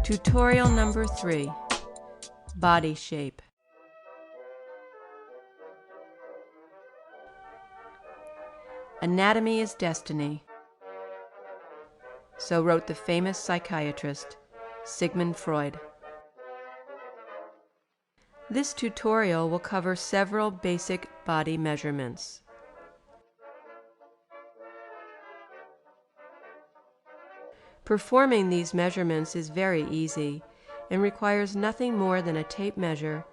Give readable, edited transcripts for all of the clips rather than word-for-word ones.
Tutorial number 3, Body Shape. Anatomy is destiny. So wrote the famous psychiatrist, Sigmund Freud. This tutorial will cover several basic body measurements. Performing these measurements is very easy and requires nothing more than a tape measure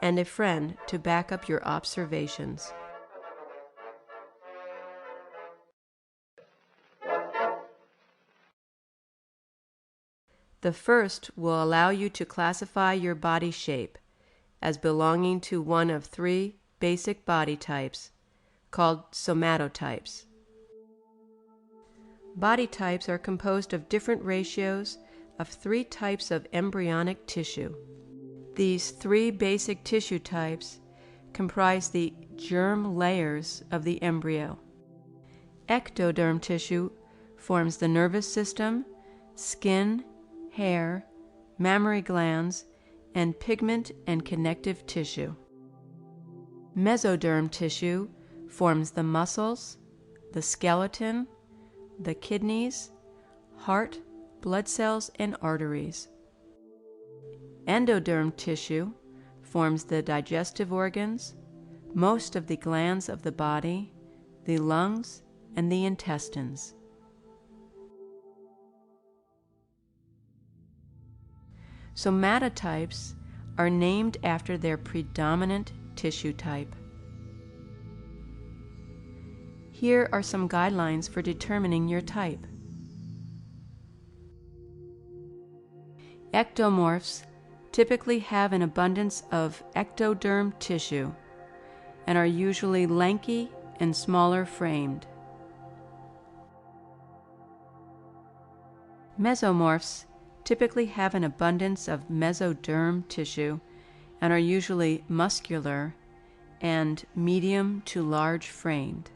and a friend to back up your observations. The first will allow you to classify your body shape as belonging to one of 3 basic body types called somatotypes. Body types are composed of different ratios of 3 types of embryonic tissue. These 3 basic tissue types comprise the germ layers of the embryo. Ectoderm tissue forms the nervous system, skin, hair, mammary glands, and pigment and connective tissue. Mesoderm tissue forms the muscles, the skeleton, the kidneys, heart, blood cells, and arteries. Endoderm tissue forms the digestive organs, most of the glands of the body, the lungs, and the intestines. Somatotypes are named after their predominant tissue type. Here are some guidelines for determining your type. Ectomorphs typically have an abundance of ectoderm tissue and are usually lanky and smaller framed. Mesomorphs typically have an abundance of mesoderm tissue and are usually muscular and medium to large framed.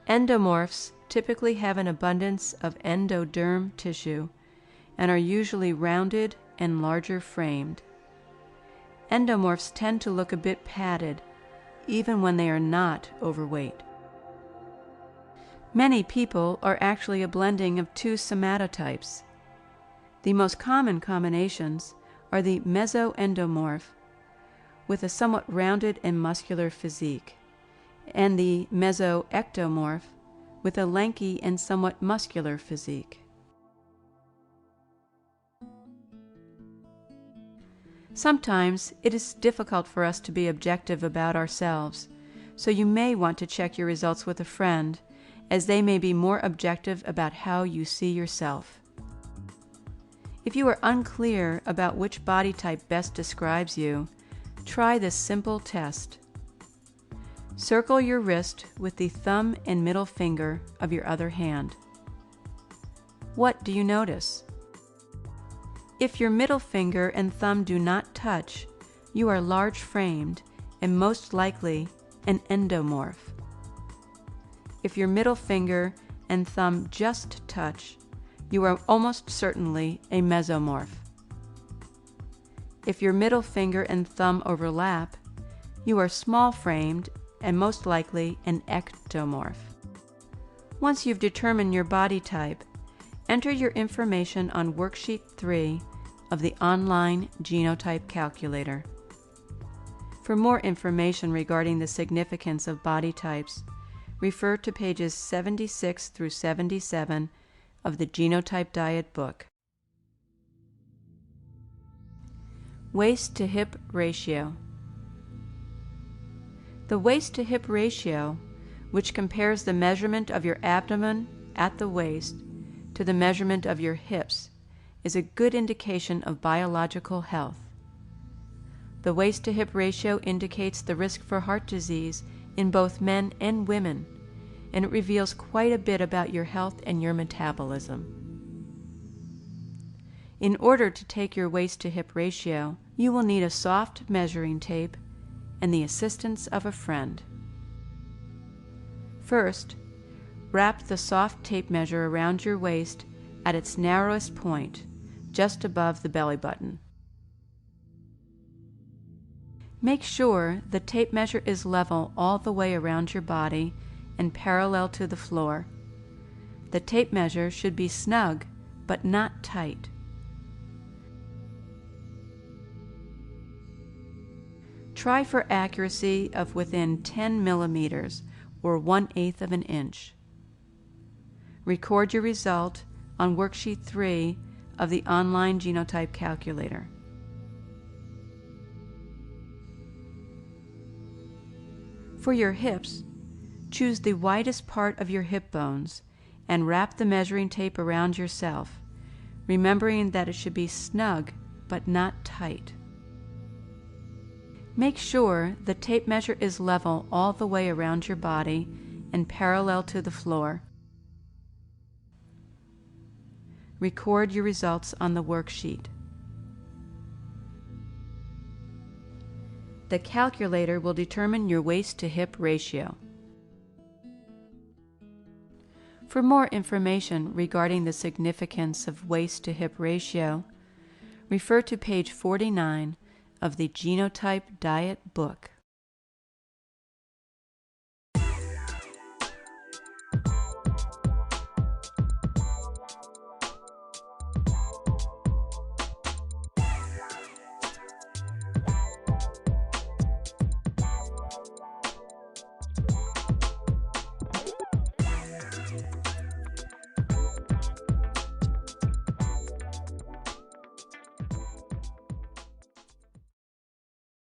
Endomorphs typically have an abundance of endoderm tissue and are usually rounded and larger framed. Endomorphs tend to look a bit padded, even when they are not overweight. Many people are actually a blending of 2 somatotypes. The most common combinations are the mesoendomorph with a somewhat rounded and muscular physique, and the mesoectomorph with a lanky and somewhat muscular physique. Sometimes it is difficult for us to be objective about ourselves, so you may want to check your results with a friend, as they may be more objective about how you see yourself. If you are unclear about which body type best describes you, try this simple test. Circle your wrist with the thumb and middle finger of your other hand. What do you notice? If your middle finger and thumb do not touch, you are large-framed and most likely an endomorph. If your middle finger and thumb just touch, you are almost certainly a mesomorph. If your middle finger and thumb overlap, you are small-framed and most likely an ectomorph. Once you've determined your body type, enter your information on Worksheet 3 of the online Genotype Calculator. For more information regarding the significance of body types, refer to pages 76 through 77 of the Genotype Diet book. Waist to hip ratio. The waist to hip ratio, which compares the measurement of your abdomen at the waist to the measurement of your hips, is a good indication of biological health. The waist to hip ratio indicates the risk for heart disease in both men and women, and it reveals quite a bit about your health and your metabolism. In order to take your waist to hip ratio, you will need a soft measuring tape and the assistance of a friend. First, wrap the soft tape measure around your waist at its narrowest point, just above the belly button. Make sure the tape measure is level all the way around your body and parallel to the floor. The tape measure should be snug, but not tight. Try for accuracy of within 10 millimeters or 1/8 of an inch. Record your result on Worksheet 3 of the online genotype calculator. For your hips, choose the widest part of your hip bones and wrap the measuring tape around yourself, remembering that it should be snug but not tight. Make sure the tape measure is level all the way around your body and parallel to the floor. Record your results on the worksheet. The calculator will determine your waist to hip ratio. For more information regarding the significance of waist to hip ratio, refer to page 49 of the Genotype Diet book.